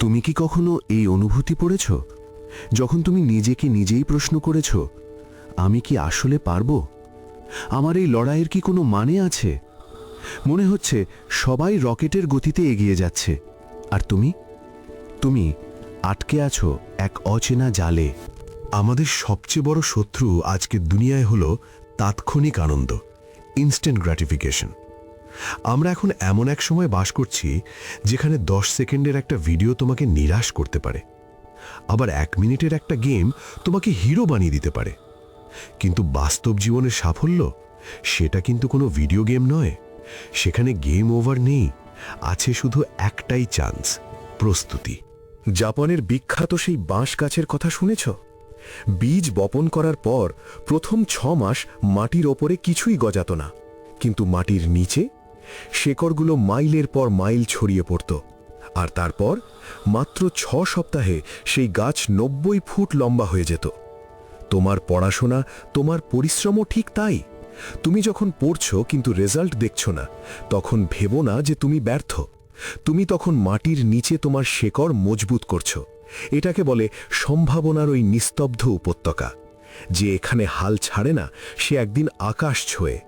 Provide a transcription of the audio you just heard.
তুমি কি কখনো এই অনুভূতি পড়েছ, যখন তুমি নিজেকে নিজেই প্রশ্ন করেছ, আমি কি আসলে পারবো? আমার এই লড়াইয়ের কি কোনো মানে আছে? মনে হচ্ছে সবাই রকেটের গতিতে এগিয়ে যাচ্ছে, আর তুমি তুমি আটকে আছো এক অচেনা জালে। আমাদের সবচেয়ে বড় শত্রু আজকের দুনিয়ায় হলো তাৎক্ষণিক আনন্দ, ইনস্ট্যান্ট গ্র্যাটিফিকেশন। আমরা এখন এমন এক সময় বাস করছি যেখানে 10 সেকেন্ডের একটা ভিডিও তোমাকে নিরাশ করতে পারে, আবার 1 মিনিটের একটা গেম তোমাকে হিরো বানিয়ে দিতে পারে। কিন্তু বাস্তব জীবনের সাফল্য সেটা কিন্তু কোনো ভিডিও গেম নয়। সেখানে গেম ওভার নেই, আছে শুধু একটাই চান্স, প্রস্তুতি। জাপানের বিখ্যাত সেই বাঁশ গাছের কথা শুনেছ? বীজ বপন করার পর প্রথম 6 মাস মাটির ওপরে কিছুই গজাত না, কিন্তু মাটির নিচে শেকড়গুলো মাইলের পর মাইল ছড়িয়ে পড়ত। আর তারপর মাত্র 6 সপ্তাহে সেই গাছ 90 ফুট লম্বা হয়ে যেত। তোমার পড়াশোনা, তোমার পরিশ্রমও ঠিক তাই। তুমি যখন পড়ছো কিন্তু রেজাল্ট দেখছো না, তখন ভেবো না যে তুমি ব্যর্থ। তুমি তখন মাটির নিচে তোমার শেকড় মজবুত করছো। এটাকে বলে সম্ভাবনার ওই নিস্তব্ধ উপত্যকা। যে এখানে হাল ছাড়ে না, সে একদিন আকাশ ছোঁয়ে।